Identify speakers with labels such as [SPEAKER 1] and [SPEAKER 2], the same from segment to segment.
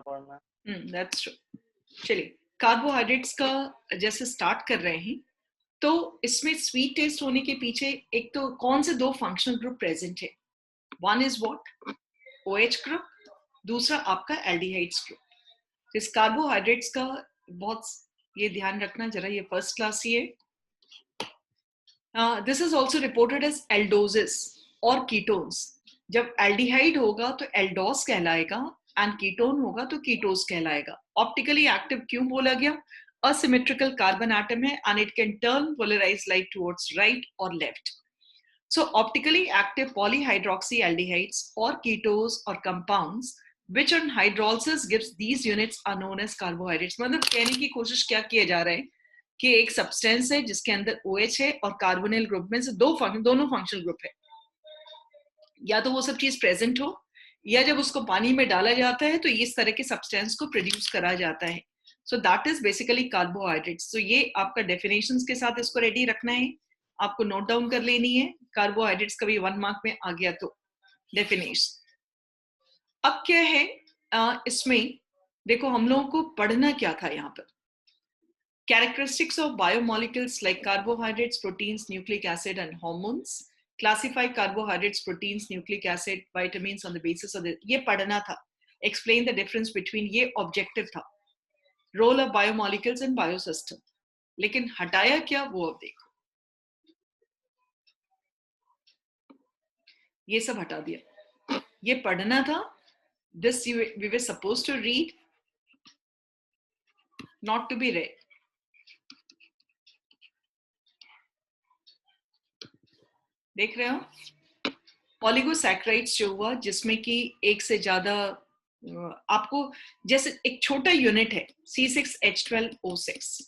[SPEAKER 1] पड़ना।
[SPEAKER 2] That's true. चलिए, carbohydrates का जैसे स्टार्ट कर रहे हैं, तो इसमें स्वीट टेस्ट होने के पीछे एक तो कौन से दो फंक्शनल ग्रुप प्रेजेंट है? One is what? OH group, दूसरा आपका एल्डिहाइड्स ग्रुप। इस कार्बोहाइड्रेट्स का बहुत ये ध्यान रखना जरा, ये फर्स्ट क्लास ही है। This is also reported as aldoses और कीटोन्स। जब एल्डिहाइड होगा तो एल्डोस कहलाएगा, एंड कीटोन होगा तो कीटोस कहलाएगा। ऑप्टिकली एक्टिव क्यों बोला गया? असिमेट्रिकल कार्बन एटम है and it can turn polarise light towards right और left. So optically active polyhydroxyaldehydes or ketones or compounds which on hydrolysis gives these units are known as carbohydrates। मतलब कहने की कोशिश क्या किया जा रहा है कि एक सब्सटेंस है जिसके अंदर OH है और कार्बोनिल ग्रुप में से दोनों फंक्शनल ग्रुप है, या तो वो सब चीज प्रेजेंट हो, या जब उसको पानी में डाला जाता है तो इस तरह के सब्सटेंस को प्रोड्यूस करा जाता है। So that is basically carbohydrates. तो ये आपका डेफिनेशंस के साथ इसको रेडी रखना है, आपको नोट डाउन कर लेनी है। कार्बोहाइड्रेट्स कभी 1 मार्क में आ गया तो डेफिनेशन। अब क्या है इसमें देखो, हम लोगों को पढ़ना क्या था यहाँ पर? Characteristics of biomolecules like carbohydrates, proteins, nucleic acid, and hormones. Classify carbohydrates, proteins, nucleic acid, vitamins on the basis of the. ये पढ़ना था. Explain the difference between. ये objective था. Role of biomolecules in biosystem. लेकिन हटाया क्या वो अब देखो. ये सब हटा दिया. ये पढ़ना था. This we were supposed to read, not to be read. देख रहे हो? ओलिगोसैकेराइड्स जो हुआ, जिसमें कि एक से ज्यादा आपको, जैसे एक छोटा यूनिट है C6H12O6,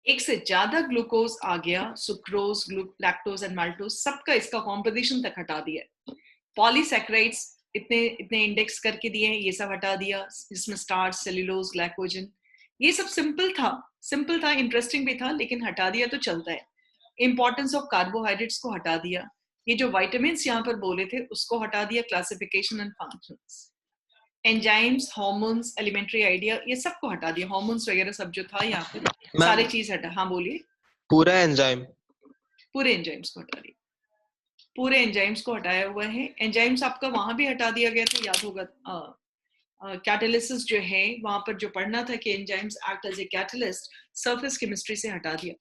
[SPEAKER 2] एक से ज्यादा ग्लूकोज आ गया, सुक्रोज, लैक्टोज एंड माल्टोज, सबका इसका कॉम्पोजिशन तक हटा दिया। पॉलीसैकेराइड्स इतने इतने इंडेक्स करके दिए हैं, ये सब हटा दिया, जिसमें स्टार्च, सेल्यूलोज, ग्लाइकोजन, ये सब सिंपल था, इंटरेस्टिंग भी था, लेकिन हटा दिया तो चलता है। इंपॉर्टेंस ऑफ कार्बोहाइड्रेट्स को हटा दिया, ये जो विटामिन यहाँ पर बोले थे उसको हटा दिया, classification and functions, enzymes, hormones, elementary idea, ये सबको हटा दिया, हार्मोन्स वगैरह सब जो था यहाँ पर सारे चीज हटा। हाँ बोलिए।
[SPEAKER 1] पूरा एंजाइम,
[SPEAKER 2] पूरे एंजाइम्स को हटा दिया, पूरे एंजाइम्स को हटाया हुआ है। एंजाइम्स आपका वहां भी हटा दिया गया था, याद होगा। कैटालिसिस जो है वहां पर जो पढ़ना था कि enzymes act as a catalyst, surface chemistry से हटा दिया।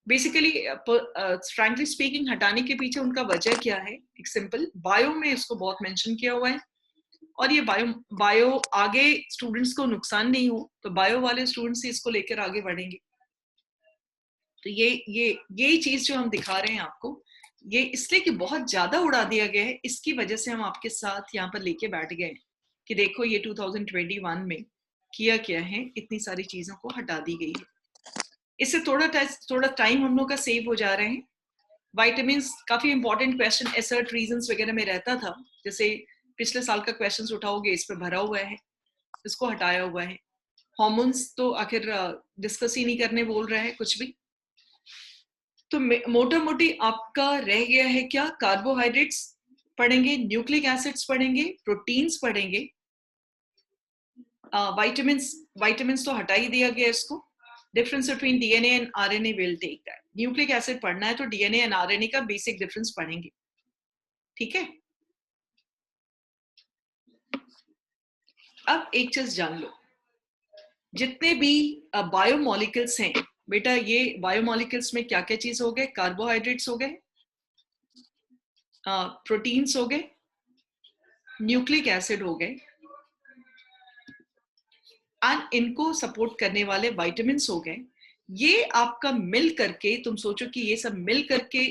[SPEAKER 2] बेसिकली फ्रैंकली स्पीकिंग, हटाने के पीछे उनका वजह क्या है? एक सिंपल, बायो में इसको बहुत मेंशन किया हुआ है, और ये बायो आगे स्टूडेंट्स को नुकसान नहीं हो तो बायो वाले स्टूडेंट्स ही इसको लेकर आगे बढ़ेंगे। तो यही चीज जो हम दिखा रहे हैं आपको, ये इसलिए कि बहुत ज्यादा उड़ा दिया गया है, इसकी वजह से हम आपके साथ यहाँ पर लेके बैठ गए कि देखो ये 2021 में किया क्या है, इतनी सारी चीजों को हटा दी गई है। इससे थोड़ा टाइम हम लोग का सेव हो जा रहे हैं। विटामिन काफी इंपॉर्टेंट क्वेश्चन एसर्ट रीजंस वगैरह में रहता था, जैसे पिछले साल का क्वेश्चन उठाओगे इस पे भरा हुआ है, इसको हटाया हुआ है। हार्मोन्स तो आखिर डिस्कस ही नहीं करने बोल रहा है कुछ भी। तो मोटा मोटी आपका रह गया है क्या? कार्बोहाइड्रेट्स पढ़ेंगे, न्यूक्लिक एसिड्स पढ़ेंगे, प्रोटीन्स पढ़ेंगे, विटामिन्स तो हटा ही दिया गया इसको। Difference between DNA and RNA will take that. Nucleic acid पढ़ना है तो डीएनए एंड आरएनए का बेसिक डिफरेंस पढ़ेंगे, ठीक है? अब एक चीज जान लो, जितने भी बायोमोलिक्यूल्स हैं बेटा, ये बायोमोलिक्यूल्स में क्या क्या चीज हो गए? कार्बोहाइड्रेट्स हो गए, प्रोटीन्स हो गए, न्यूक्लिक एसिड हो गए, एंड इनको सपोर्ट करने वाले विटामिन्स हो गए। ये आपका मिल करके, तुम सोचो कि ये सब मिल करके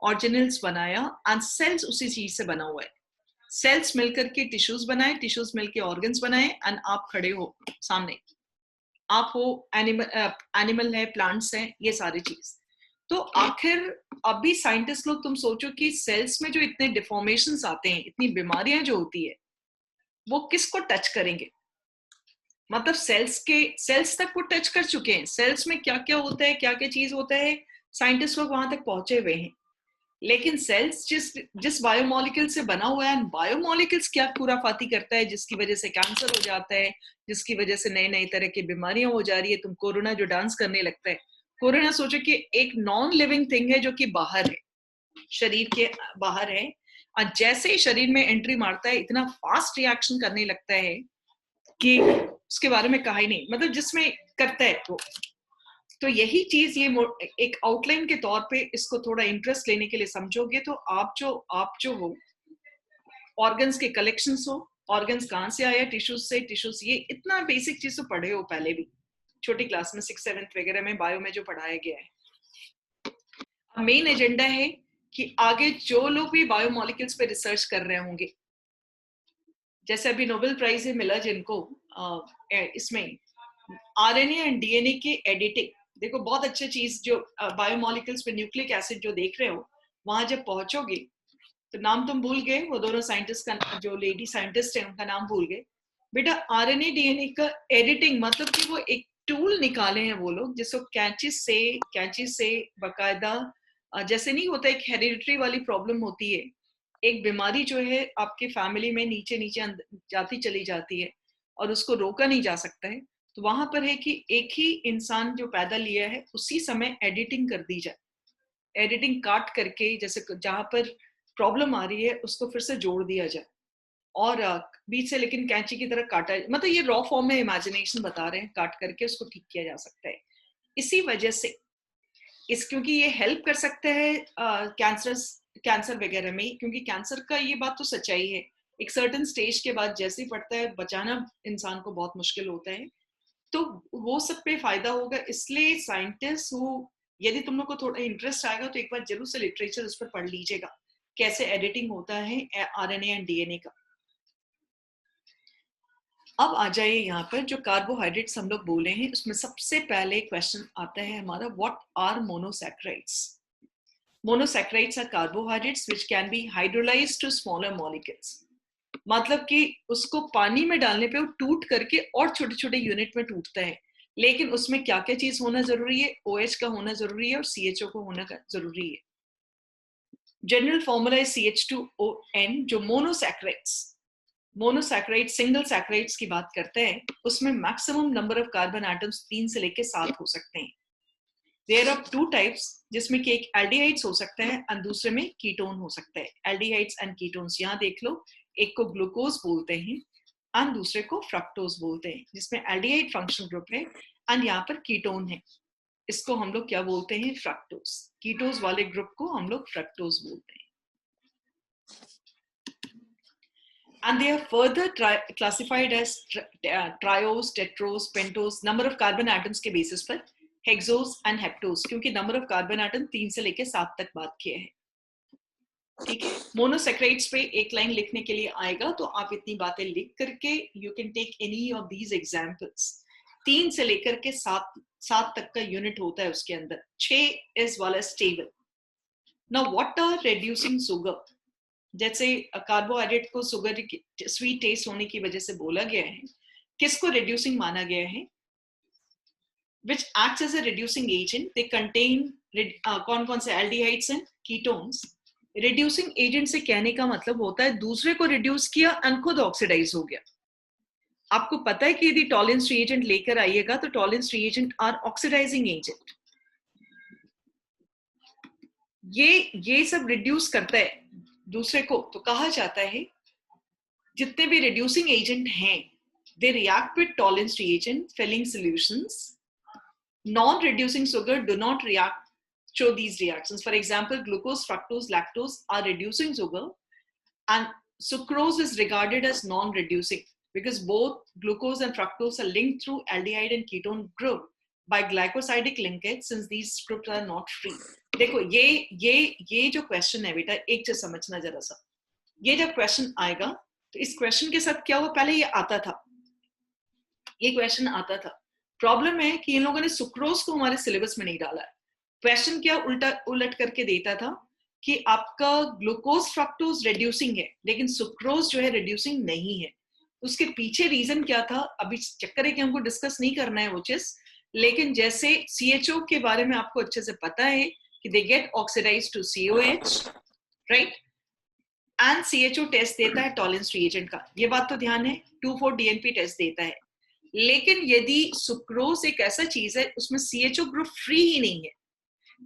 [SPEAKER 2] ऑर्गेनेल्स बनाया, एंड सेल्स उसी चीज से बना हुआ है। सेल्स मिलकर के टिश्यूज बनाए, टिश्यूज मिलकर ऑर्गन्स बनाए, एंड आप खड़े हो सामने, आप हो एनिमल है, प्लांट्स हैं, ये सारी चीज। तो आखिर अभी साइंटिस्ट लोग, तुम सोचो कि सेल्स में जो इतने डिफॉर्मेशंस आते हैं, इतनी बीमारियां जो होती है, वो किसको टच करेंगे? मतलब सेल्स तक वो टच कर चुके हैं। सेल्स में क्या क्या होता है, क्या क्या चीज होता है, साइंटिस्ट लोग वहां तक पहुंचे हुए हैं। लेकिन सेल्स जिस बायोमोलिक्यूल से बना हुआ है, बायोमोलिक्यूल्स क्या खुराफाती करता है जिसकी वजह से कैंसर हो जाता है, जिसकी वजह से नई नई तरह की बीमारियां हो जा रही है। तुम कोरोना जो डांस करने लगता है, कोरोना सोचो कि एक नॉन लिविंग थिंग है जो कि बाहर है, शरीर के बाहर है, और जैसे ही शरीर में एंट्री मारता है इतना फास्ट रिएक्शन करने लगता है कि उसके बारे में कहा ही नहीं, मतलब जिसमें करता है वो। तो यही चीज ये एक आउटलाइन के तौर पे इसको थोड़ा इंटरेस्ट लेने के लिए समझोगे तो आप जो हो, ऑर्गन्स के कलेक्शंस हो, ऑर्गन्स कहाँ से आया, टिश्यूज से, टिश्यूज, ये इतना बेसिक चीज तो पढ़े हो पहले भी छोटी क्लास में, 6th-7th वगैरह में बायो में जो पढ़ाया गया है। मेन एजेंडा है कि आगे जो लोग भी बायोमोलिक्यूल्स पे रिसर्च कर रहे होंगे, जैसे अभी नोबेल प्राइज मिला जिनको इसमें आरएनए एंड डीएनए के एडिटिंग, देखो बहुत अच्छी चीज जो बायोमोलिक्यूल्स पे न्यूक्लिक एसिड जो देख रहे हो, वहां जब पहुंचोगे तो नाम तुम भूल गए, वो दोनों साइंटिस्ट का, जो लेडी साइंटिस्ट है उनका नाम भूल गए। बेटा आरएनए डीएनए का एडिटिंग मतलब कि वो एक टूल निकाले हैं वो लोग जिसको कैंची से बाकायदा, जैसे नहीं होता एक हेरिडिटरी वाली प्रॉब्लम होती है, एक बीमारी जो है आपके फैमिली में नीचे नीचे जाती चली जाती है और उसको रोका नहीं जा सकता है, तो वहां पर है कि एक ही इंसान जो पैदा लिया है उसी समय एडिटिंग कर दी जाए, एडिटिंग काट करके, जैसे जहां पर प्रॉब्लम आ रही है उसको फिर से जोड़ दिया जाए और बीच से लेकिन कैंची की तरह काटा, मतलब ये रॉ फॉर्म में इमेजिनेशन बता रहे हैं, काट करके उसको ठीक किया जा सकता है। इसी वजह से क्योंकि ये हेल्प कर सकता है कैंसर वगैरह में, क्योंकि कैंसर का ये बात तो सच्चाई है, एक सर्टेन स्टेज के बाद जैसे ही पड़ता है बचाना इंसान को बहुत मुश्किल होता है, तो वो सब पे फायदा होगा। इसलिए साइंटिस्ट हो, यदि तुम लोग को थोड़ा इंटरेस्ट आएगा तो एक बार जरूर से लिटरेचर उस पर पढ़ लीजिएगा, कैसे एडिटिंग होता है आरएनए एंड डीएनए का। अब आ जाइए यहाँ पर जो कार्बोहाइड्रेट्स हम लोग बोले हैं, उसमें सबसे पहले क्वेश्चन आता है हमारा, what are monosaccharides? Monosaccharides are carbohydrates which can be hydrolysed to smaller molecules, मतलब कि उसको पानी में डालने पे वो टूट करके और छोटे छोटे यूनिट में टूटता है, लेकिन उसमें क्या क्या चीज होना जरूरी है, OH का होना जरूरी है और CHO को होना जरूरी है। जनरल फॉर्मूला है CH2ON। जो मोनोसैकेराइड सिंगल सैकेराइड्स की बात करते हैं, उसमें maximum number of carbon atoms 3 से लेकर 7 हो सकते हैं। देयर आर 2 टाइप्स, जिसमें कि एक एल्डिहाइड्स हो सकता है और दूसरे में कीटोन हो सकता है। एल्डिहाइड्स एंड कीटोन्स यहाँ देख लो, एक को ग्लूकोज बोलते हैं और दूसरे को फ्रक्टोज बोलते हैं, जिसमें एल्डिहाइड फंक्शनल ग्रुप है और यहाँ पर कीटोन है, इसको हम लोग क्या बोलते हैं, फ्रक्टोज। कीटोज वाले ग्रुप को हम लोग फ्रक्टोज बोलते हैं। And they are further classified as triose, tetros, pentos, number of carbon atoms के basis पर, hexos and heptos, क्योंकि number of carbon atom 3 से लेके 7 तक बात किए हैं। ठीक है, मोनोसैकेराइड्स पे एक लाइन लिखने के लिए आएगा तो आप इतनी बातें लिख करके you can take any of these examples. 3 से लेकर के 7 तक का यूनिट होता है उसके अंदर। 6 इज वाला stable. Now what are reducing sugar? जैसे कार्बोहाइड्रेट को शुगर स्वीट टेस्ट होने की वजह से बोला गया है, किसको रिड्यूसिंग माना गया है? which acts as a reducing agent. They contain कौन कौन से aldehydes and ketones. Reducing agent से कहने का मतलब होता है दूसरे को रिड्यूस किया और खुद ऑक्सीडाइज हो गया। आपको पता है कि यदि टॉलेंस रिएजेंट लेकर आइएगा तो Tollens reagent are oxidising agent, ये सब रिड्यूस करता है दूसरे को, तो कहा जाता है जितने भी रिड्यूसिंग एजेंट हैं they react with tolerance reagent filling solutions. Non-reducing sugar do not show these reactions. For example, glucose, fructose, lactose are reducing sugar, and sucrose is regarded as non-reducing because both glucose and fructose are linked through aldehyde and ketone group by glycosidic linkage, since these groups are not free. देखो ये जो question है बेटा, एक चीज समझना जरा सा, ये जब क्वेश्चन आएगा तो इस क्वेश्चन के साथ क्या हुआ, पहले ये आता था, ये क्वेश्चन आता था। प्रॉब्लम है कि इन लोगों ने सुक्रोज को हमारे सिलेबस में नहीं डाला है। क्वेश्चन क्या उलट करके देता था कि आपका ग्लूकोज फ्रक्टोज रिड्यूसिंग है लेकिन सुक्रोज जो है रिड्यूसिंग नहीं है। उसके पीछे रीजन क्या था, अभी चक्कर है कि हमको डिस्कस नहीं करना है वो चीज, लेकिन जैसे CHO के बारे में आपको अच्छे से पता है कि they get oxidized to COH, right? And CHO test देता है टॉलरेंस रिएजेंट का, ये बात तो ध्यान है, 2,4-DNP टेस्ट देता है। लेकिन यदि सुक्रोज एक ऐसा चीज है उसमें CHO ग्रुप फ्री ही नहीं है,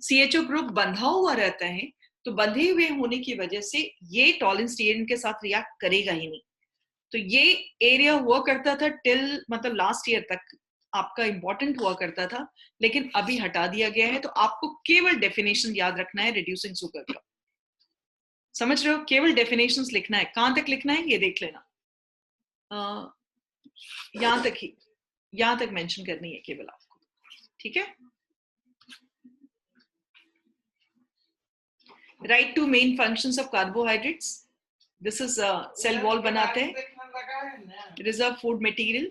[SPEAKER 2] CHO ग्रुप बंधा हुआ रहता है, तो बंधे हुए होने की वजह से ये टॉलरेंस रिएजेंट के साथ रिएक्ट करेगा ही नहीं। तो ये एरिया हुआ करता था टिल मतलब लास्ट ईयर तक आपका इंपॉर्टेंट हुआ करता था, लेकिन अभी हटा दिया गया है। तो आपको केवल डेफिनेशन याद रखना है रिड्यूसिंग शुगर का, समझ रहे हो? केवल डेफिनेशंस लिखना है। कहां तक लिखना है ये देख लेना, यहां तक ही, यहां तक मेंशन करनी है केवल आपको, ठीक है? Right two main functions of carbohydrates, this is cell wall बनाते हैं, reserve food material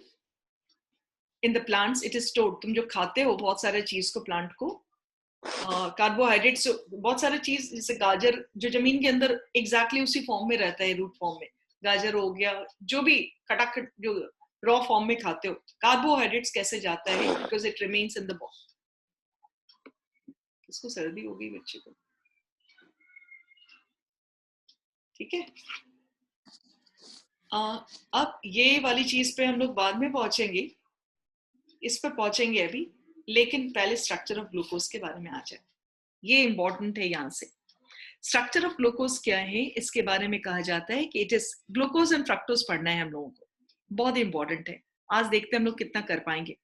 [SPEAKER 2] in the plants, it is stored. तुम जो खाते हो बहुत सारे चीज को, प्लांट को, कार्बोहाइड्रेट्स बहुत सारे चीज, जैसे गाजर जो जमीन के अंदर एग्जैक्टली उसी फॉर्म में रहता है, रूट फॉर्म में, गाजर हो गया, जो भी खटाखट जो रॉ फॉर्म में खाते हो, कार्बोहाइड्रेट्स कैसे जाता है? Because it remains in the body. इसको सर्दी हो गई बच्चे को, ठीक है? अब ये वाली चीज पे हम लोग बाद में पहुंचेंगे, इस पर पहुंचेंगे अभी, लेकिन पहले स्ट्रक्चर ऑफ ग्लूकोज के बारे में आ जाए, ये इंपॉर्टेंट है। यहां से स्ट्रक्चर ऑफ ग्लूकोज क्या है, इसके बारे में कहा जाता है कि it is glucose and fructose पढ़ना है हम लोगों को, बहुत इंपॉर्टेंट है। आज देखते हैं हम लोग कितना कर पाएंगे।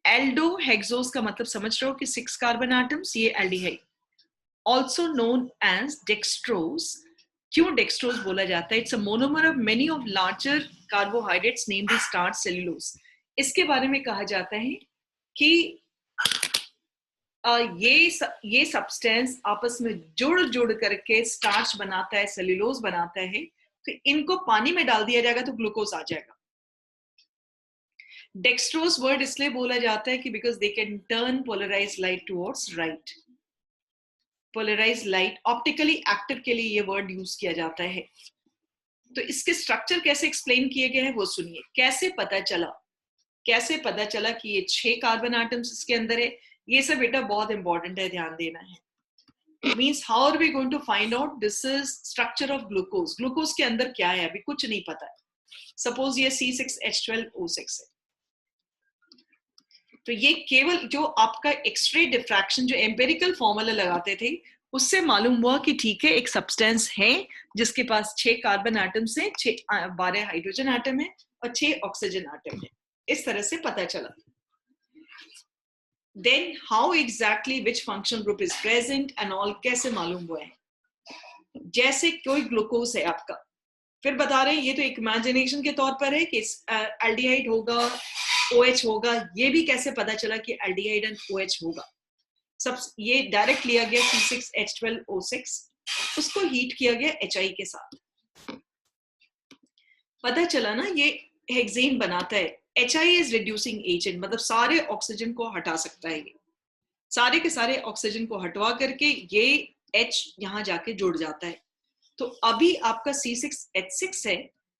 [SPEAKER 2] एल्डो हेक्सोज का मतलब समझ रहे हो कि 6 कार्बन एटम्स, ये aldehyde, also known as dextrose. क्यों डेक्सट्रोज बोला जाता है? It's a monomer of many of larger carbohydrates named starch cellulose. इसके बारे में कहा जाता है कि ये सब्सटेंस आपस में जुड़ करके स्टार्च बनाता है, सेल्यूलोज बनाता है। तो इनको पानी में डाल दिया जाएगा तो ग्लूकोज आ जाएगा। डेक्सट्रोज वर्ड इसलिए बोला जाता है कि because they can turn polarise light towards right. Polarise light optically active के लिए ये वर्ड यूज किया जाता है। तो इसके स्ट्रक्चर कैसे एक्सप्लेन किए गए हैं वो सुनिए। कैसे पता चला कि ये 6 कार्बन एटम्स इसके अंदर है? ये सब बेटा बहुत इंपॉर्टेंट है, ध्यान देना है। It means how are we going to find out this is structure of glucose? Glucose के अंदर क्या है अभी कुछ नहीं पता है। सपोज ये C6H12O6 है, तो ये केवल जो आपका एक्सरे डिफ्रैक्शन जो एम्पेरिकल फॉर्मूला लगाते थे उससे मालूम हुआ कि ठीक है एक सब्सटेंस है जिसके पास 6 कार्बन एटम्स है, 12 हाइड्रोजन एटम है और 6 ऑक्सीजन एटम है। इस तरह से पता चला। Then how exactly which function group is present and all कैसे मालूम हुआ है? जैसे कोई ग्लूकोज है आपका, फिर बता रहे हैं ये तो एक इमेजिनेशन के तौर पर है कि एल्डिहाइड होगा, OH होगा। ये भी कैसे पता चला कि एल्डिहाइड एंड OH होगा? सब ये डायरेक्ट लिया गया C6H12O6, उसको हीट किया गया HI के साथ, पता चला ना ये हेक्सेन बनाता है। HI इज रिड्यूसिंग एजेंट, मतलब सारे ऑक्सीजन को हटा सकता है। ये सारे के सारे ऑक्सीजन को हटवा करके ये H यहां जाके जुड़ जाता है। तो अभी आपका C6H6 है,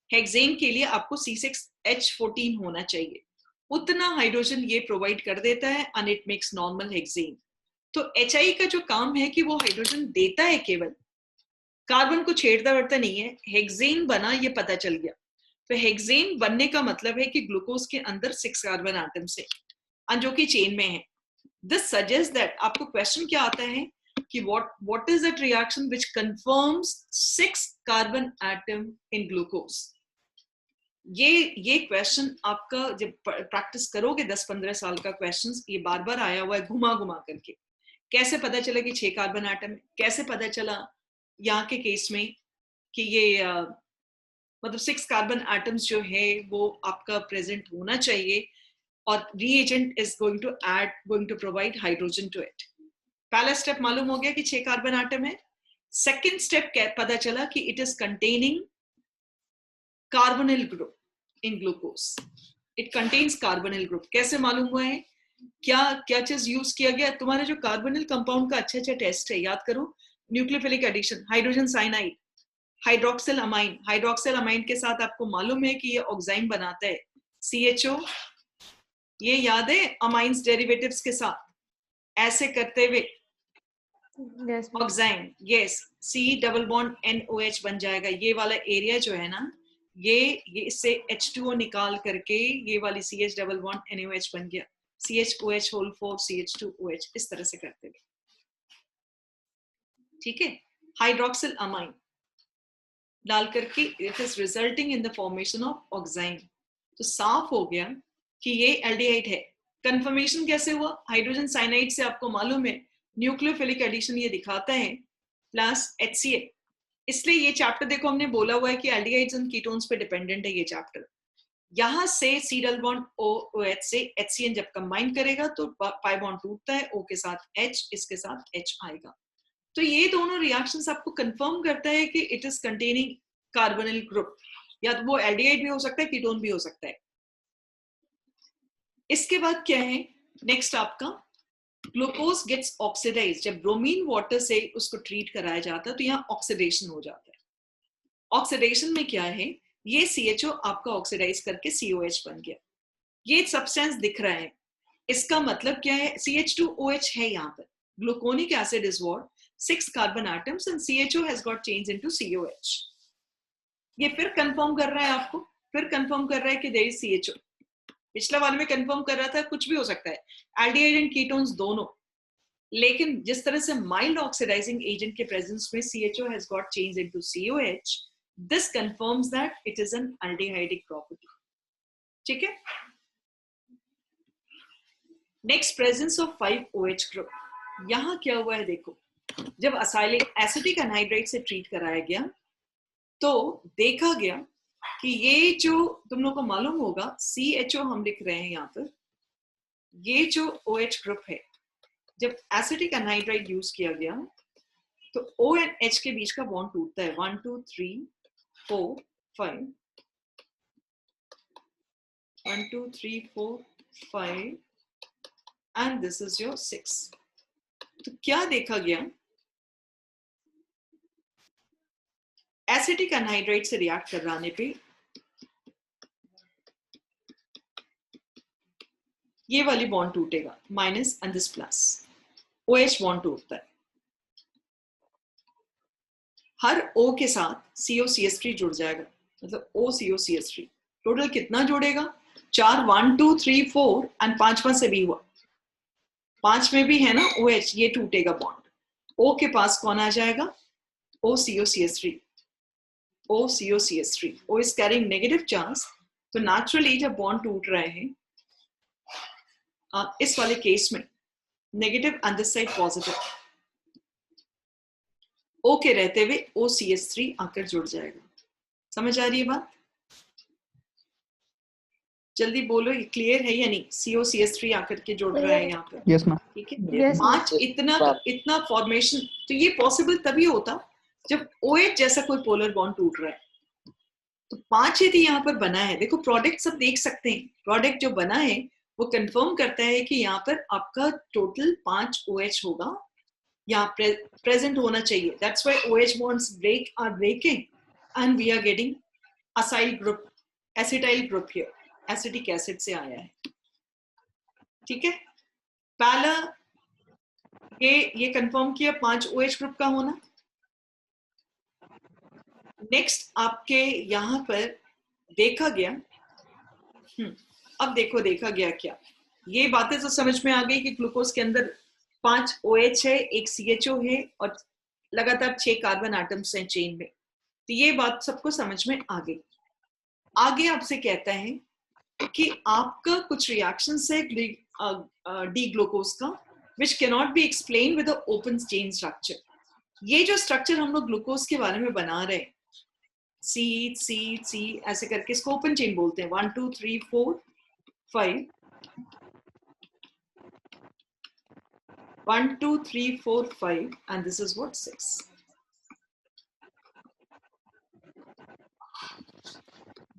[SPEAKER 2] हेक्सेन के लिए आपको C6H14 होना चाहिए। उतना हाइड्रोजन ये प्रोवाइड कर देता है and it makes normal hexane. तो HI का जो काम है कि वो हाइड्रोजन देता है, केवल कार्बन को छेड़ता बढ़ता नहीं है। हेक्सेन बना ये पता चल गया। तो हेक्सेन बनने का मतलब है कि ग्लूकोज के अंदर 6 कार्बन एटम्स है जो कि चेन में है। दिस सजेस्ट दैट, आपको क्वेश्चन क्या आता है कि what is that reaction which confirms 6 carbon atom in glucose? ये क्वेश्चन आपका जब प्रैक्टिस करोगे 10-15 साल का क्वेश्चन, ये बार बार आया हुआ है घुमा घुमा करके। कैसे पता चला कि 6 कार्बन एटम? कैसे पता चला यहाँ के केस में कि ये मतलब 6 कार्बन एटम्स जो है वो आपका प्रेजेंट होना चाहिए और reagent is going to provide hydrogen to it. पहला स्टेप मालूम हो गया कि 6 कार्बन एटम है। सेकंड स्टेप पता चला कि it is containing carbonyl group in glucose. It contains carbonyl group. कैसे मालूम हुआ है? क्या चीज यूज किया गया? तुम्हारे जो कार्बोनिल कंपाउंड का अच्छा टेस्ट है, याद करो, nucleophilic addition, hydrogen cyanide, hydroxyl amine. Hydroxyl amine के साथ आपको मालूम है कि ये ऑक्साइन बनाता है CHO। ये याद है अमाइंस डेरिवेटिव्स के साथ ऐसे करते हुए
[SPEAKER 1] Yes, ma'am.
[SPEAKER 2] Oxine, yes, C double bond NOH बन जाएगा। ये वाला एरिया जो है ना, ये इससे H2O निकाल करके ये वाली CH डबल बॉन्ड NOH बन गया, CHOH होल 4 CH2OH, इस तरह से करते हुए, ठीक है। हाइड्रोक्सिल अमाइन डाल करके it is resulting in the formation of oxine. तो साफ हो गया कि ये एल्डिहाइड है। कंफर्मेशन कैसे हुआ? हाइड्रोजन साइनाइड से आपको मालूम है न्यूक्लियोफिलिक एडिशन ये दिखाता है प्लस HCl। इसलिए ये चैप्टर देखो हमने बोला हुआ है कि एल्डिहाइड्स एंड कीटोन्स पे डिपेंडेंट है ये चैप्टर। यहां से C डबल बॉन्ड OH से HCN जब कंबाइन करेगा तो पाई बॉन्ड टूटता है, O के साथ H, इसके साथ H आएगा। तो ये दोनों रिएक्शंस आपको कंफर्म करता है कि it is containing carbonyl group, या तो वो एल्डिहाइड भी हो सकता है, कीटोन भी हो सकता है। इसके बाद क्या है नेक्स्ट आपका, ग्लूकोज गेट्स ऑक्सीडाइज। जब ब्रोमीन वाटर से उसको ट्रीट कराया जाता है तो यहाँ ऑक्सीडेशन हो जाता है। ऑक्सीडेशन में क्या है, ये CHO आपका ऑक्सीडाइज करके COH बन गया। ये सब्सटेंस दिख रहा है, इसका मतलब क्या है, CH2OH है यहाँ पर, gluconic acid is what 6 carbon atoms and CHO has got changed into COH। ये फिर कंफर्म कर रहा है आपको, फिर कंफर्म कर रहा है कि देयर इज CHO। पिछला वाले में कंफर्म कर रहा था कुछ भी हो सकता है, एल्डिहाइड एंड कीटोन्स दोनों, लेकिन जिस तरह से माइल्ड ऑक्सीडाइजिंग एजेंट के प्रेजेंस में CHO has got changed into COH, this confirms that it is an aldehydic property। ठीक है। Next presence of 5OH group. यहां क्या हुआ है देखो, जब असाइलिक एसिटिक एनहाइड्राइड से ट्रीट कराया गया तो देखा गया कि ये जो तुम लोग को मालूम होगा CHO हम लिख रहे हैं यहाँ पर, ये जो OH ग्रुप है, जब एसिटिक एनहाइड्राइड यूज किया गया तो O एंड H के बीच का बॉन्ड टूटता है, 1 2 3 4 5, 1 2 3 4 5 एंड दिस इज योर 6। तो क्या देखा गया, एसिटिक एनहाइड्राइड से रिएक्ट कराने पे ये वाली बॉन्ड टूटेगा, minus and this plus, OH bond टूटता है। हर O के साथ COCH3 जुड़ जाएगा, मतलब OCOCH3। टोटल कितना जुड़ेगा, 4, 1 2 3 4 एंड 5वां से भी हुआ, 5 में भी है ना OH, ये टूटेगा बॉन्ड। O के पास कौन आ जाएगा, OCOCH3, OCOCH3। O is carrying negative charge, तो naturally जब बॉन्ड टूट रहे हैं इस वाले केस में negative and this side positive, O के रहते हुए OCH3 आकर जुड़ जाएगा। समझ आ रही है बात? जल्दी बोलो, ये क्लियर है या नहीं? COCH3 आकर के जुड़ रहा है यहाँ पर।
[SPEAKER 3] Yes ma'am.
[SPEAKER 2] ठीक है।
[SPEAKER 1] Yes, ma'am.
[SPEAKER 2] 5 इतना फॉर्मेशन, तो ये पॉसिबल तभी होता जब OH जैसा कोई पोलर बॉन्ड टूट रहा है। तो 5 यदि यहाँ पर बना है, देखो प्रोडक्ट सब देख सकते हैं, प्रोडक्ट जो बना है वो कंफर्म करता है कि यहाँ पर आपका टोटल 5 OH होगा, यहाँ प्रेजेंट होना चाहिए। That's why OH bonds are breaking and we are getting acyl group, acetyl group here, acetic acid से आया है। ठीक है। पहला ये कंफर्म किया 5 OH ग्रुप का होना। नेक्स्ट आपके यहाँ पर देखा गया, अब देखो देखा गया क्या, ये बातें तो समझ में आ गई कि ग्लूकोज के अंदर 5 OH है, एक CHO है और लगातार 6 कार्बन एटम्स हैं चेन में। तो ये बात सबको समझ में आ गई। आगे आपसे कहता है कि आपका कुछ रिएक्शन है डी ग्लूकोज का which cannot be explain with open chain structure. ये जो स्ट्रक्चर हम लोग ग्लूकोज के बारे में बना रहे हैं, C ऐसे करके, इसको ओपन चेन बोलते हैं। 1 2 3 4 5, 1 2 3 4 5 and this is what 6।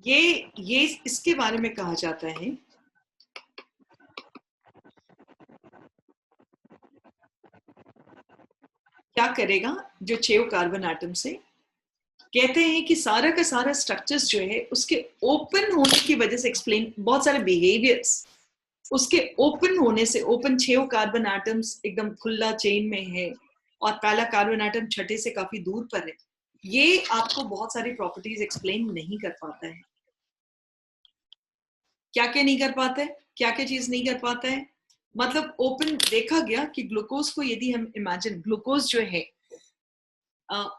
[SPEAKER 2] ये इसके बारे में कहा जाता है क्या करेगा जो 6 कार्बन एटम से, कहते हैं कि सारा का सारा स्ट्रक्चर्स जो है उसके ओपन होने की वजह से एक्सप्लेन, बहुत सारे बिहेवियर्स उसके ओपन होने से, ओपन 6 कार्बन एटम्स एकदम खुला चेन में है, और पहला कार्बन एटम छठे से काफी दूर पर है, ये आपको बहुत सारी प्रॉपर्टीज एक्सप्लेन नहीं कर पाता है। क्या क्या नहीं कर पाता है, क्या क्या चीज नहीं कर पाता है? मतलब ओपन देखा गया कि ग्लूकोज को यदि हम इमेजिन, ग्लूकोज जो है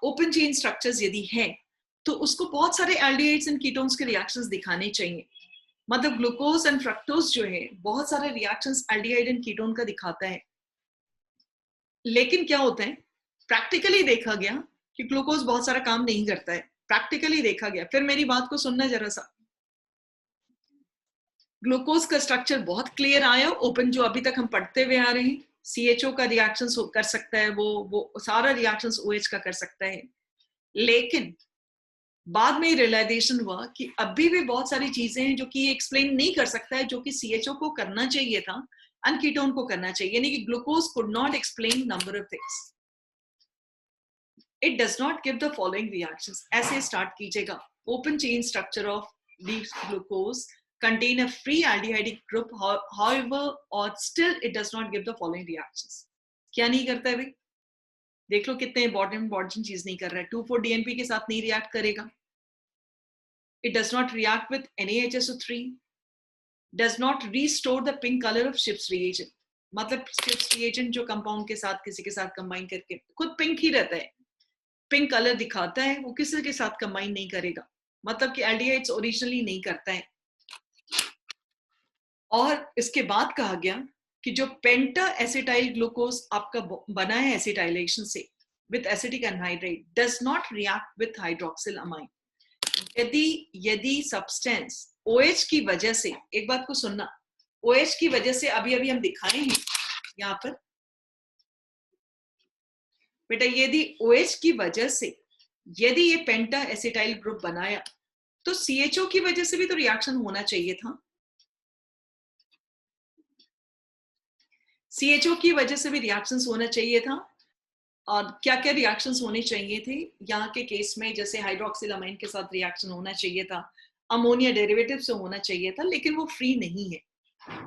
[SPEAKER 2] ओपन चेन स्ट्रक्चर्स यदि है, तो उसको बहुत सारे एल्डिहाइड्स एंड कीटोन्स के रिएक्शंस दिखाने चाहिए। मतलब ग्लूकोज एंड फ्रक्टोज जो है बहुत सारे रिएक्शंस एल्डिहाइड एंड कीटोन का दिखाता है, लेकिन क्या होता है प्रैक्टिकली देखा गया कि ग्लूकोज बहुत सारा काम नहीं करता है। प्रैक्टिकली देखा गया, फिर मेरी बात को सुनना जरा सा। ग्लूकोज का स्ट्रक्चर बहुत क्लियर आया, ओपन जो अभी तक हम पढ़ते हुए आ रहे हैं, CHO का रिएक्शंस कर सकता है, वो सारा रिएक्शंस OH का कर सकता है। लेकिन बाद में रियलाइजेशन हुआ कि अभी भी बहुत सारी चीजें हैं जो कि एक्सप्लेन नहीं कर सकता है, जो कि CHO को करना चाहिए था, कीटोन को करना चाहिए, यानी कि glucose could not explain number of things. It does not give the following reactions. ऐसे स्टार्ट कीजिएगा, open chain structure of the glucose contain a free aldehydic group, however, or still it does not give the following reactions. क्या नहीं करता है भाई? देख लो कितने important चीज नहीं कर रहा है। 2,4-DNP के साथ नहीं रिएक्ट करेगा। It does not react with NaHSO3. Does not restore the pink color of Schiff's reagent. मतलब Schiff's reagent जो कंपाउंड के साथ किसी के साथ कंबाइन करके खुद पिंक ही रहता है, पिंक कलर दिखाता है, वो किसी के साथ कंबाइन नहीं करेगा। मतलब कि एल्डिहाइड्स ओरिजिनली नहीं करता है। और इसके बाद कहा गया कि जो पेंटा एसिटाइल ग्लूकोज आपका बना है एसिटाइलेशन से with acetic anhydride does not react with hydroxyl amine. यदि सब्सटेंस OH की वजह से, एक बात को सुनना, OH की वजह से अभी अभी हम दिखाए हैं यहाँ पर बेटा, यदि OH की वजह से यदि ये पेंटा एसिटाइल ग्रुप बनाया, तो CHO की वजह से भी तो रिएक्शन होना चाहिए था। CHO की वजह से भी रिएक्शंस होना चाहिए था। और क्या क्या रिएक्शंस होने चाहिए थे यहाँ के केस में? जैसे हाइड्रोक्सिलामाइन के साथ रिएक्शन होना चाहिए था, अमोनिया डेरिवेटिव से होना चाहिए था, लेकिन वो फ्री नहीं है।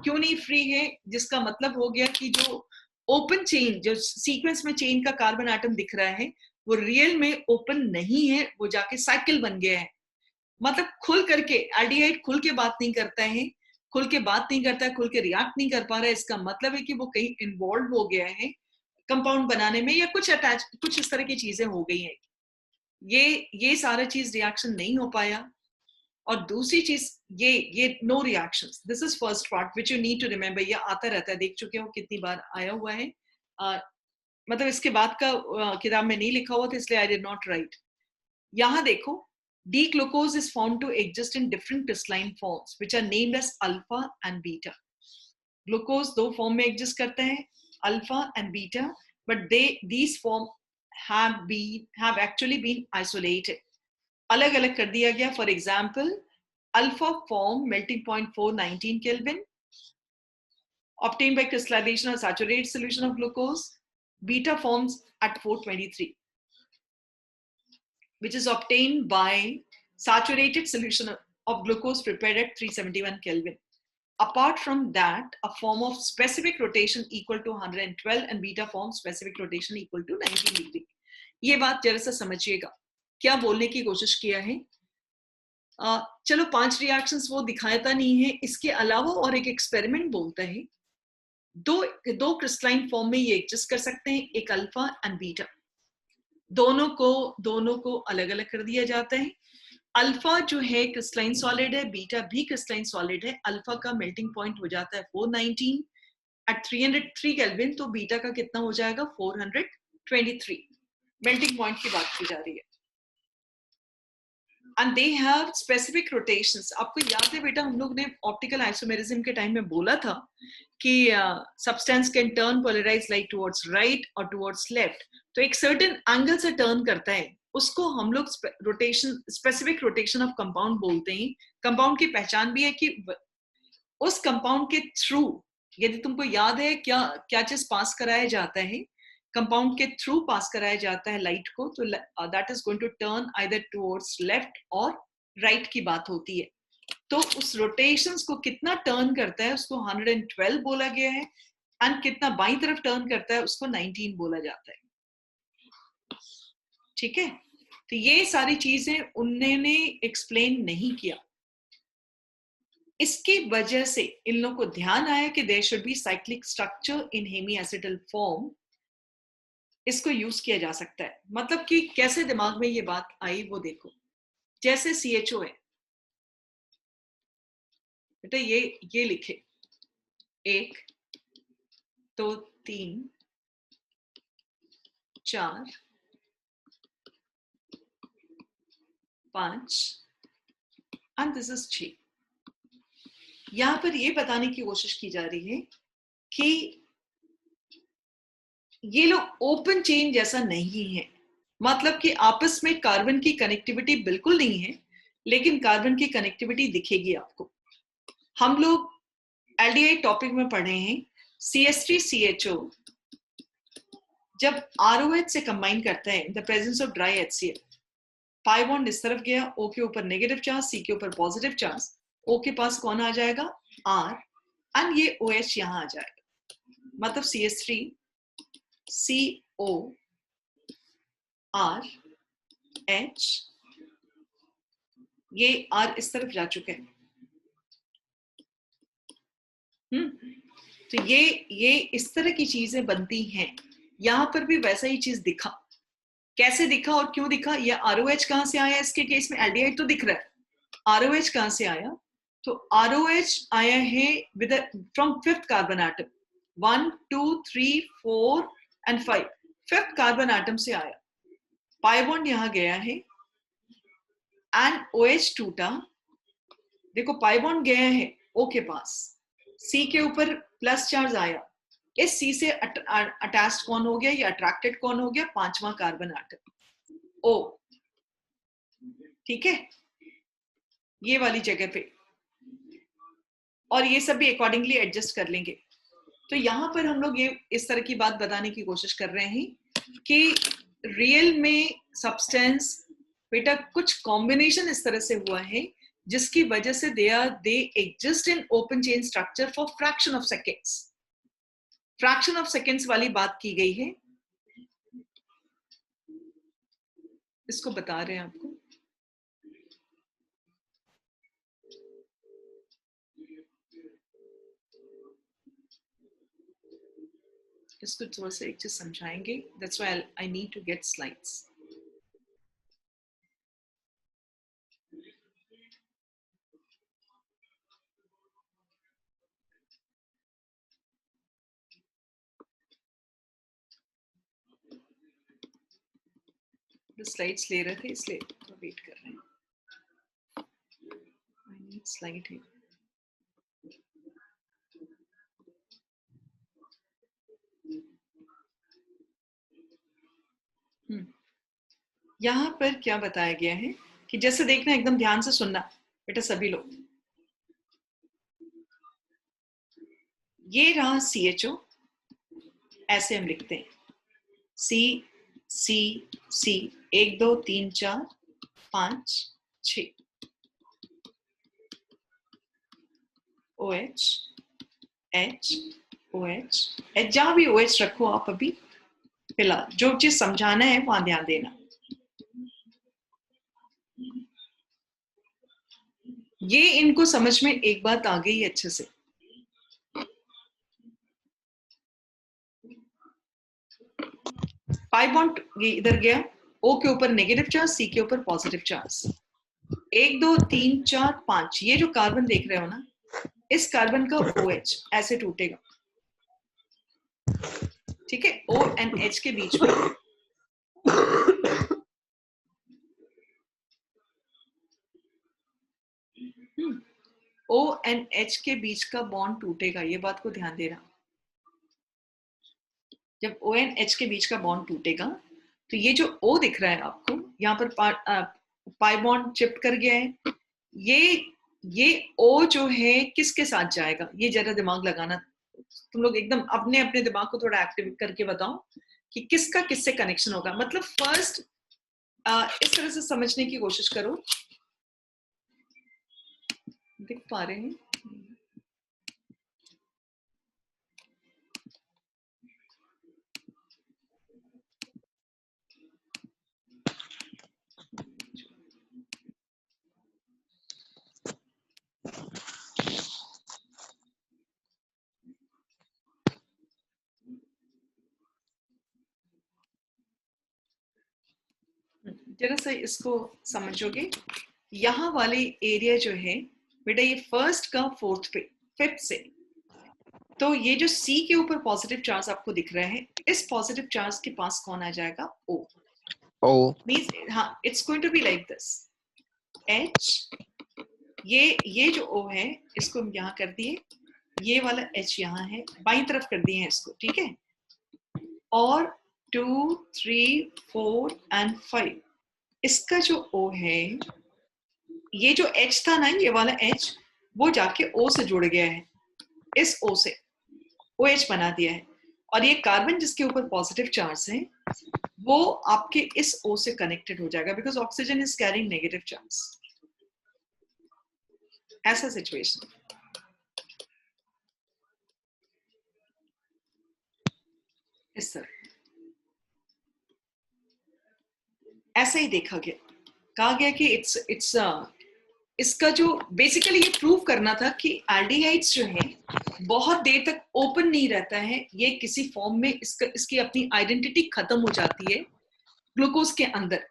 [SPEAKER 2] क्यों नहीं फ्री है? जिसका मतलब हो गया कि जो ओपन चेन, जो सीक्वेंस में चेन का कार्बन एटम दिख रहा है, वो रियल में ओपन नहीं है, वो जाके साइकिल बन गया है। मतलब खुल करके एल्डिहाइड खुल के बात नहीं करता है, खुल के बात नहीं करता है, खुल के रिएक्ट नहीं कर पा रहा है। इसका मतलब है कि वो कहीं इन्वॉल्व हो गया है कंपाउंड बनाने में, या कुछ इस तरह की चीजें हो गई हैं। ये सारा चीज रिएक्शन नहीं हो पाया। और दूसरी चीज ये know reactions, this is first part which you need to remember. ये आता रहता है, देख चुके हो कितनी बार आया हुआ है। मतलब इसके बाद का किताब में नहीं लिखा हुआ था, इसलिए आई डिड नॉट राइट। यहाँ देखो, D-glucose is found to exist in different crystalline forms, which are named as alpha and beta. Glucose दो फॉर्म में एग्जिस्ट करते हैं, alpha and beta, but these form have actually been isolated. अलग अलग कर दिया गया. For example, alpha form melting point 419 Kelvin, obtained by crystallization of saturated solution of glucose. Beta forms at 423. Which is obtained by saturated solution of glucose prepared at 371 Kelvin. Apart from that, a form of specific rotation equal to 112 and beta form specific rotation equal to 19 degree. ये बात जरा सा समझिएगा, क्या बोलने की कोशिश किया है। चलो 5 रिएक्शंस वो दिखाता नहीं है, इसके अलावा और एक एक्सपेरिमेंट बोलता है दो क्रिस्टलाइन फॉर्म में ये एग्जिस्ट कर सकते हैं, एक अल्फा एंड बीटा। दोनों को अलग अलग कर दिया जाता है। अल्फा जो है क्रिस्टलाइन सॉलिड है, बीटा भी क्रिस्टलाइन सॉलिड है। अल्फा का मेल्टिंग पॉइंट हो जाता है 419 एट 303 केल्विन, तो बीटा का कितना हो जाएगा 423। मेल्टिंग पॉइंट की बात की जा रही है। And they have specific rotations. आपको याद है बेटा, हम लोग ने ऑप्टिकल आइसोमेरिज्म के टाइम में बोला था कि substance can turn polarise light towards right और टुवर्ड्स लेफ्ट, तो एक सर्टेन एंगल से टर्न करता है, उसको हम लोग rotation, specific rotation of compound बोलते हैं। कंपाउंड की पहचान भी है कि उस कंपाउंड के थ्रू, यदि तुमको याद है क्या क्या चीज पास कराया जाता है, कंपाउंड के थ्रू पास कराया जाता है लाइट को, तो that is going to turn either towards left और राइट की बात होती है। तो उस रोटेशंस को कितना टर्न करता है उसको 112 बोला गया है, एंड कितना बाईं तरफ टर्न करता है उसको 19 बोला जाता है। ठीक है, तो ये सारी चीजें उन्होंने एक्सप्लेन नहीं किया। इसकी वजह से इन लोगों को ध्यान आया कि there should be cyclic structure in hemiacetal form, इसको यूज किया जा सकता है। मतलब कि कैसे दिमाग में ये बात आई वो देखो, जैसे CHO है बेटा, ये लिखे 1 2 3 4 5 एंड दिस इज 6। यहां पर ये बताने की कोशिश की जा रही है कि ये लोग ओपन चेन जैसा नहीं है, मतलब कि आपस में कार्बन की कनेक्टिविटी बिल्कुल नहीं है, लेकिन कार्बन की कनेक्टिविटी दिखेगी आपको। हम लोग एल्डिहाइड टॉपिक में पढ़े हैं, CH3CHO जब ROH से कंबाइन करते हैं in the presence of dry HCl, pi bond इस तरफ गया, O के ऊपर नेगेटिव चार्ज, C के ऊपर पॉजिटिव चार्ज, O के पास कौन आ जाएगा, R, एंड ये OH यहां आ जाएगा, मतलब CH3CO R H, ये R इस तरफ जा चुके हैं। तो ये इस तरह की चीजें बनती हैं। यहां पर भी वैसा ही चीज दिखा, कैसे दिखा और क्यों दिखा, ये ROH कहां से आया, इसके केस में एल्डिहाइड तो दिख रहा है, ROH कहां से आया, तो ROH आया है with from 5th carbon atom, 1 2 3 4 and 5, 5th carbon atom से आया, पाई बॉन्ड यहां गया है एंड OH टूटा, देखो पाई बॉन्ड गया है O के पास, C के ऊपर प्लस चार्ज आया, इस C से अटैच्ड कौन हो गया, ये अट्रैक्टेड कौन हो गया, 5वां कार्बन एटम O, ठीक है, ये वाली जगह पे, और ये सब भी अकॉर्डिंगली एडजस्ट कर लेंगे। तो यहां पर हम लोग ये इस तरह की बात बताने की कोशिश कर रहे हैं कि रियल में सब्सटेंस बेटा कुछ कॉम्बिनेशन इस तरह से हुआ है जिसकी वजह से they exist in open chain structure for fraction of seconds. Fraction of seconds वाली बात की गई है, इसको बता रहे हैं आपको। इसको थोड़ा सा एक चीज समझाएंगे, that's why I need to get slides. Slides ले रहे थे इसलिए तो वेट कर रहे हैं, आई नीड स्लाइड है। यहां पर क्या बताया गया है कि जैसे देखना, एकदम ध्यान से सुनना बेटा सभी लोग, ये रहा CHO, ऐसे हम लिखते हैं C C C, 1 2 3 4 5 6, OH H OH H, जहां भी OH रखो आप अभी फिलहाल, जो चीज समझाना है वहां ध्यान देना। ये इनको समझ में एक बात आ गई अच्छे से, पाई बॉन्ड इधर गया, O के ऊपर नेगेटिव चार्ज, C के ऊपर पॉजिटिव चार्ज, 1 2 3 4 5, ये जो कार्बन देख रहे हो ना, इस कार्बन का OH ऐसे टूटेगा, ठीक है, O एंड H के बीच में O एंड H के बीच का बॉन्ड टूटेगा, ये बात को ध्यान देना। जब O एंड H के बीच का बॉन्ड टूटेगा तो ये जो O दिख रहा है आपको यहाँ पर पाई बॉन्ड चिप्ट कर गया है, ये O जो है किसके साथ जाएगा, ये जरा दिमाग लगाना तुम लोग, एकदम अपने अपने दिमाग को थोड़ा एक्टिव करके बताओ कि किसका किससे कनेक्शन होगा। मतलब फर्स्ट इस तरह से समझने की कोशिश करो, दिख पा रहे हैं, जरा सा इसको समझोगे, यहाँ वाली एरिया जो है बेटा ये फर्स्ट का फोर्थ पे फिफ्थ से, तो ये जो C के ऊपर पॉजिटिव चार्ज आपको दिख रहा है, इस पॉजिटिव चार्ज के पास कौन आ जाएगा? O. मींस हाँ, it's going to be like this, H, ये जो O है इसको हम यहाँ कर दिए, ये वाला H यहाँ है, बाईं तरफ कर दिए हैं इसको, ठीक है। और 2, 3, 4 एंड 5, इसका जो O है, ये जो H था ना, ये वाला H, वो जाके O से जुड़ गया है, इस O से OH बना दिया है, और ये कार्बन जिसके ऊपर पॉजिटिव चार्ज है वो आपके इस O से कनेक्टेड हो जाएगा, because oxygen is carrying negative charge. ऐसा सिचुएशन। इस तरह ऐसा ही देखा गया, कहा गया कि इट्स इसका जो बेसिकली ये प्रूव करना था कि एल्डिहाइड्स जो है बहुत देर तक ओपन नहीं रहता है, ये किसी फॉर्म में इसकी अपनी आइडेंटिटी खत्म हो जाती है ग्लूकोज के अंदर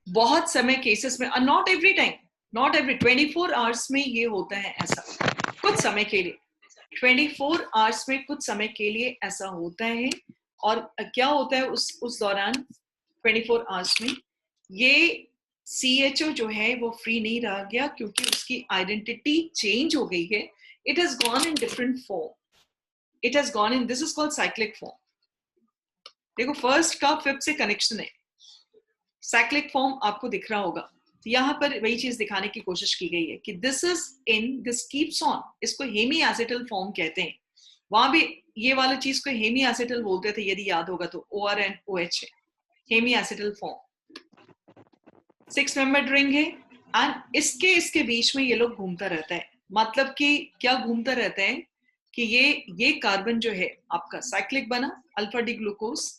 [SPEAKER 2] बहुत समय केसेस में, not every time, not every 24 hours में ये होता है ऐसा, कुछ समय के लिए 24 आवर्स में कुछ समय के लिए ऐसा होता है। और क्या होता है उस दौरान 24 आवर्स में ये CHO जो है वो फ्री नहीं रह गया, क्योंकि उसकी आइडेंटिटी चेंज हो गई है, it has gone in different form, it has gone in, this is called cyclic form. देखो फर्स्ट का फिफ्थ से कनेक्शन है, साइक्लिक फॉर्म आपको दिख रहा होगा, तो यहाँ पर वही चीज दिखाने की कोशिश की गई है कि this is in, this keeps on, इसको हेमी एसिटल फॉर्म कहते हैं। वहां भी ये वाला चीज को हेमी एसिटल बोलते थे, यदि याद होगा तो ORNOH है, hemiacetal form, 6 membered ring है, एंड इसके बीच में ये लोग घूमता रहता है। मतलब कि क्या घूमता रहता है कि ये कार्बन जो है आपका साइक्लिक बना, alpha D glucose,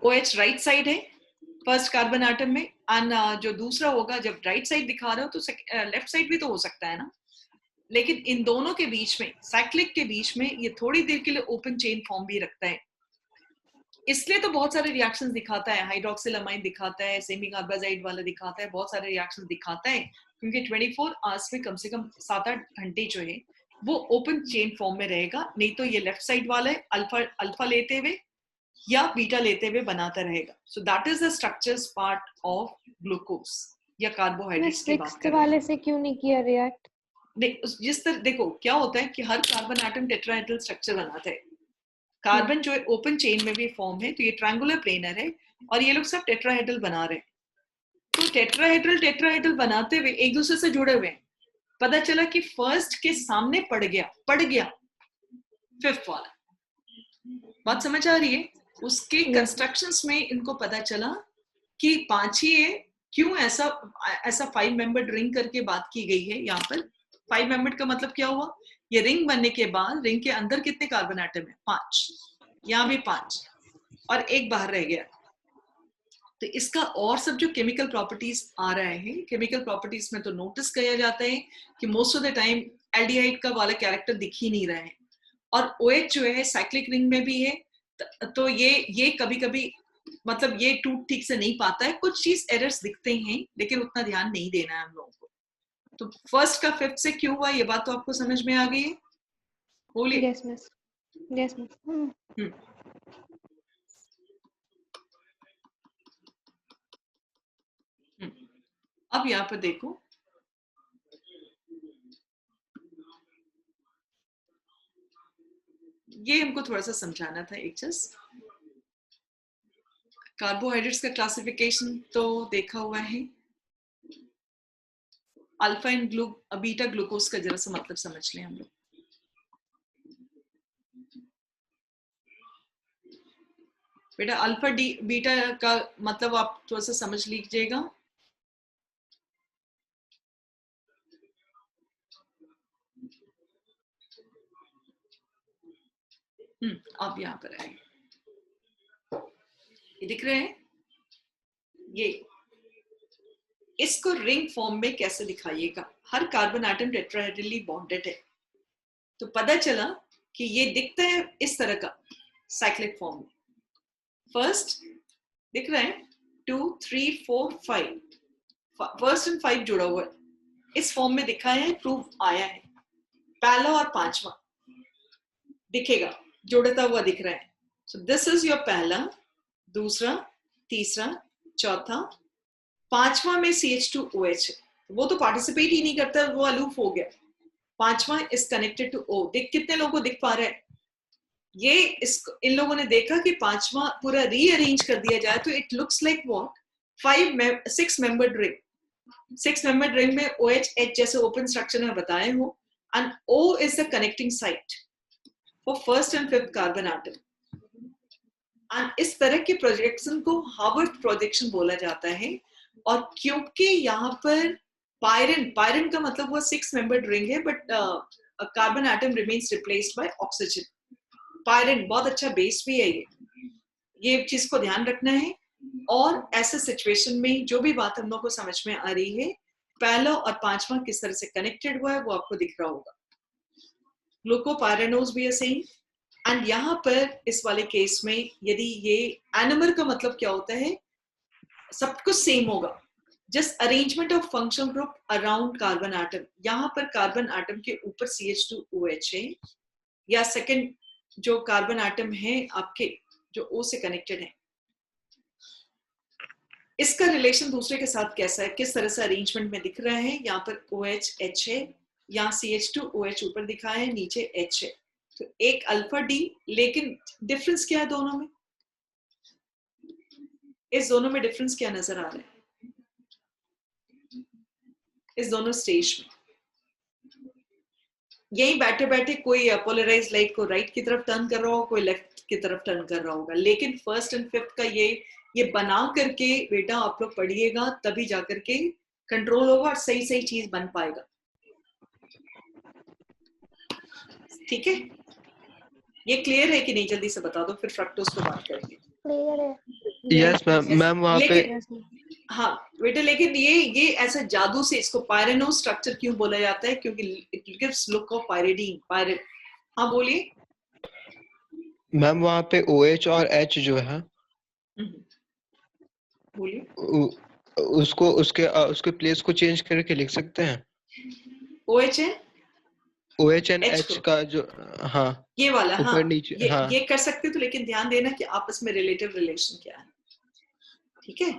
[SPEAKER 2] OH right side है फर्स्ट कार्बन एटम में, एंड जो दूसरा होगा, जब राइट साइड दिखा रहे हो तो लेफ्ट साइड भी तो हो सकता है ना, लेकिन इन दोनों के बीच में, साइक्लिक के बीच में, ये थोड़ी देर के लिए ओपन चेन फॉर्म भी रखता है। इसलिए तो बहुत सारे रिएक्शंस दिखाता है, हाइड्रोक्सिलामाइन दिखाता है, सेमी कार्बाजाइड वाला दिखाता है, बहुत सारे रिएक्शंस दिखाता है, क्योंकि 24 आवर्स में कम से कम 7-8 घंटे जो है वो ओपन चेन फॉर्म में रहेगा, नहीं तो ये लेफ्ट साइड वाला है अल्फा लेते हुए या बीटा लेते हुए बनाता रहेगा। So that is the structures part of glucose या कार्बोहाइड्रेट्स की बात कर रहे हैं।
[SPEAKER 1] वाले से क्यों नहीं किया रिएक्ट?
[SPEAKER 2] जिस तरह देखो क्या होता है कि हर कार्बन एटम टेट्राहेड्रल स्ट्रक्चर बनाता है, कार्बन जो है ओपन चेन में भी फॉर्म है, तो ये ट्रायंगुलर प्लेनर है, और ये लोग सब टेट्राहेड्रल बना रहे हैं। तो टेट्राहेड्रल बनाते हुए एक दूसरे से जुड़े हुए हैं। पता चला कि फर्स्ट के सामने पड़ गया फिफ्थ वाला। बात समझ आ रही है? उसके कंस्ट्रक्शंस में इनको पता चला कि 5 ही है, क्यों ऐसा 5 मेंबर्ड रिंग करके बात की गई है यहाँ पर। 5 मेंबर्ड का मतलब क्या हुआ? ये रिंग बनने के बाद रिंग के अंदर कितने कार्बन एटम है? 5, यहाँ भी 5, और एक बाहर रह गया। तो इसका और सब जो केमिकल प्रॉपर्टीज आ रहा है, केमिकल प्रॉपर्टीज में तो नोटिस किया जाता है कि most of the time aldehyde का वाला कैरेक्टर दिख ही नहीं रहा है, और OH जो है साइक्लिक रिंग में भी है, तो ये कभी कभी मतलब ये टूट ठीक से नहीं पाता है, कुछ चीज एरर्स दिखते हैं, लेकिन उतना ध्यान नहीं देना है हम लोगों को। तो फर्स्ट का फिफ्थ से क्यों हुआ, ये बात तो आपको समझ में आ गई है? बोलिए।
[SPEAKER 1] Yes miss, yes miss.
[SPEAKER 2] अब यहाँ पर देखो, ये हमको थोड़ा सा समझाना था एक चीज। कार्बोहाइड्रेट्स का क्लासिफिकेशन तो देखा हुआ है, अल्फा एंड बीटा ग्लूकोज का जरा सा मतलब समझ लें हम लोग। बेटा अल्फा डी बीटा का मतलब आप थोड़ा सा समझ लीजिएगा। अब यहाँ पर आए, ये दिख रहे हैं, ये इसको रिंग फॉर्म में कैसे दिखाइएगा? हर कार्बन एटम टेट्राहेड्रली बॉन्डेड है, तो पता चला कि ये दिखता है इस तरह का साइक्लिक फॉर्म में। फर्स्ट दिख रहा है, 2 3 4 5, फर्स्ट एंड 5 जुड़ा हुआ है, इस फॉर्म में दिखा है, प्रूफ आया है। पहला और पांचवा दिखेगा, जोड़ता हुआ दिख रहा है। सो दिस इज योर पहला, दूसरा, तीसरा, चौथा, पांचवा में CH2OH है, वो तो पार्टिसिपेट ही नहीं करता, वो अलूफ हो गया। पांचवा इज कनेक्टेड टू O। देख कितने लोगों को दिख पा रहा है ये, इन लोगों ने देखा कि पांचवा पूरा रीअरेंज कर दिया जाए तो it looks like what 6 membered ring. 6 membered ring में OH H जैसे ओपन स्ट्रक्चर में बताए हो, and O is the connecting site for first and fifth carbon atom. And इस तरह के प्रोजेक्शन को हार्वर्ड प्रोजेक्शन बोला जाता है। और क्योंकि यहाँ पर पायरिन का मतलब वो 6 मेंबर्ड रिंग है, but carbon atom remains replaced by oxygen. Pyrene बहुत अच्छा बेस भी है, ये चीज को ध्यान रखना है। और ऐसे सिचुएशन में जो भी बात हम लोग को समझ में आ रही है, पहला और पांचवा किस तरह से कनेक्टेड हुआ है वो आपको दिख रहा होगा। ग्लूकोपायरेनोज भी है सेम। एंड यहाँ पर इस वाले केस में यदि ये एनमर का मतलब क्या होता है, सब कुछ सेम होगा, just arrangement of function group around carbon atom. यहाँ पर कार्बन एटम के ऊपर CH2OH है, या सेकंड जो कार्बन एटम है आपके जो O से कनेक्टेड है, इसका रिलेशन दूसरे के साथ कैसा है, किस तरह से अरेंजमेंट में दिख रहा है। यहाँ पर OH H है, यहाँ CH2OH ऊपर दिखा है, नीचे H है, तो एक अल्फा डी। लेकिन डिफरेंस क्या है दोनों में, इस दोनों में डिफरेंस क्या नजर आ रहा है, इस दोनों स्टेज में। यही बैठे बैठे कोई पोलराइज लाइट को राइट की तरफ टर्न कर रहा होगा, कोई लेफ्ट की तरफ टर्न कर रहा होगा। लेकिन फर्स्ट एंड फिफ्थ का ये बना करके बेटा आप लोग पढ़िएगा, तभी जाकर के कंट्रोल होगा और सही सही चीज बन पाएगा। ठीक है, ये क्लियर है कि नहीं, जल्दी से बता दो, फिर फ्रक्टोज पे बात करेंगे।
[SPEAKER 1] क्लियर है।
[SPEAKER 3] यस मैम वहाँ पे
[SPEAKER 2] लेकिन हाँ बेटा, लेकिन ये ऐसा जादू से इसको पायरेनो स्ट्रक्चर क्यों बोला जाता है, क्योंकि it gives look of pyridine, pyrene. हाँ बोलिए
[SPEAKER 3] मैम, वहाँ पे OH और H जो है
[SPEAKER 2] बोलिए।
[SPEAKER 3] उसको उसके प्लेस को चेंज करके लिख सकते हैं।
[SPEAKER 2] OH है,
[SPEAKER 3] OH एंड
[SPEAKER 2] H
[SPEAKER 3] H
[SPEAKER 2] को,
[SPEAKER 3] का जो, हाँ
[SPEAKER 2] ये वाला, हाँ
[SPEAKER 3] ऊपर नीचे, हाँ
[SPEAKER 2] ये कर सकते हो, तो लेकिन ध्यान देना कि आपस में रिलेटिव रिलेशन क्या है। ठीक है,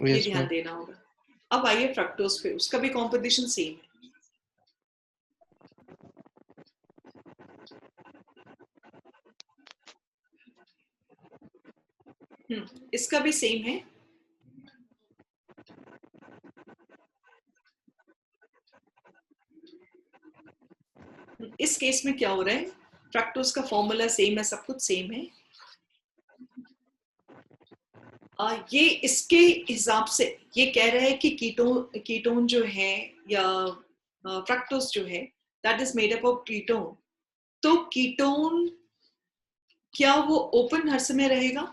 [SPEAKER 2] ये
[SPEAKER 3] यस
[SPEAKER 2] ध्यान
[SPEAKER 3] मैम।
[SPEAKER 2] देना होगा। अब आइए फ्रक्टोज पे, उसका भी कॉम्पोजिशन सेम है। इसका भी सेम है। इस केस में क्या हो रहा है, फ्रक्टोज का फॉर्मूला सेम है, सब कुछ सेम है। ये इसके हिसाब से ये कह रहा है कि कीटोन जो है, या फ्रक्टोज जो है, that is made up of ketone. तो कीटोन क्या वो ओपन हर समय रहेगा?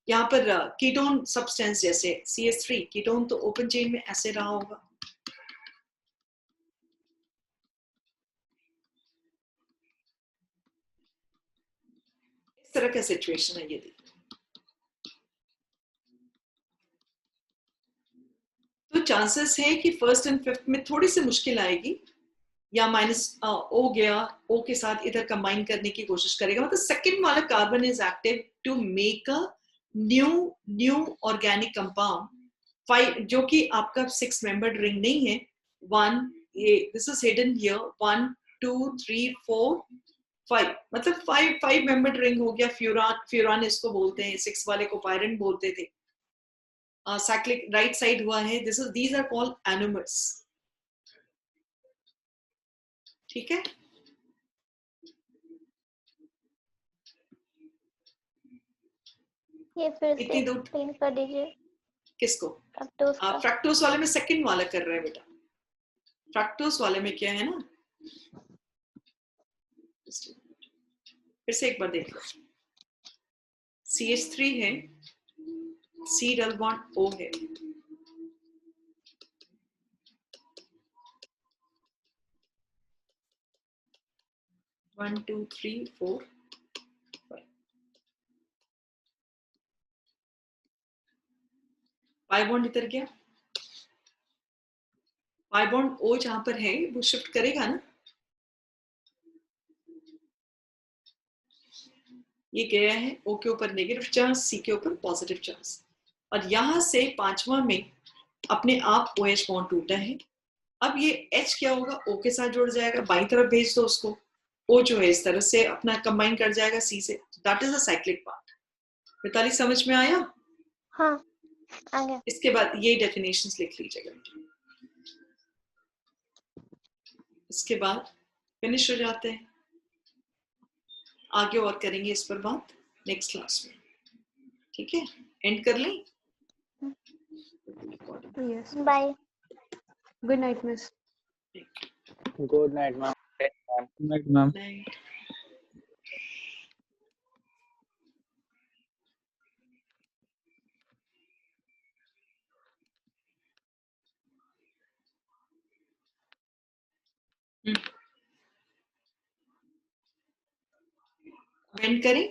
[SPEAKER 2] यहाँ पर कीटोन सब्सटेंस जैसे CH3 कीटोन तो ओपन चेन में ऐसे रहा होगा। इस तरह का सिचुएशन है यदि, तो चांसेस है कि फर्स्ट एंड फिफ्थ में थोड़ी सी मुश्किल आएगी, या माइनस O गया, O के साथ इधर कंबाइन करने की कोशिश करेगा। मतलब सेकंड वाला carbon is active to make a new organic compound, जो कि आपका 6 मेंबर्ड रिंग नहीं है। दिस इज हिडन हियर, 1 2 3 4 5, मतलब 5 मेंबर्ड रिंग हो गया। फ्यूरान इसको बोलते हैं, 6 वाले को पायरिन बोलते थे। साइक्लिक राइट साइड हुआ है, दीज आर कॉल्ड एनोमर्स। ठीक है,
[SPEAKER 1] ये फिर से
[SPEAKER 2] इतनी दूर
[SPEAKER 1] एक्सप्लेन कर दीजिए।
[SPEAKER 2] किसको?
[SPEAKER 1] फ्रक्टोज का।
[SPEAKER 2] फ्रक्टोज वाले में सेकंड वाला कर रहे हैं बेटा। फ्रक्टोज वाले में क्या है ना, फिर से एक बार देख लो। CH3 है, C डबल बॉन्ड O है, one two three four. Pi bond इधर गया, पाई बॉन्ड ओ जहां पर है वो शिफ्ट करेगा ना, ये गया है ओ के ऊपर नेगेटिव चार्ज, सी के ऊपर पॉजिटिव चार्ज, और यहां से पांचवा में अपने आप OH बॉन्ड टूटा है। अब ये H क्या होगा, O के साथ जुड़ जाएगा, बाई तरफ भेज दो उसको, O जो है इस तरह से अपना कंबाइन कर जाएगा C से, that is a cyclic part. Mitali समझ में आया?
[SPEAKER 1] हाँ आ गया।
[SPEAKER 2] इसके बाद ये डेफिनेशंस लिख लीजिएगा। इसके बाद फिनिश हो जाते हैं, आगे और करेंगे इस पर बात नेक्स्ट क्लास में, ठीक है? एंड कर लें?
[SPEAKER 4] Yes.
[SPEAKER 1] Bye.
[SPEAKER 4] Good night, miss.
[SPEAKER 5] Good night, ma'am.
[SPEAKER 6] Good night, ma'am.
[SPEAKER 2] Night. And करें?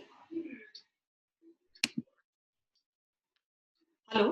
[SPEAKER 2] हेलो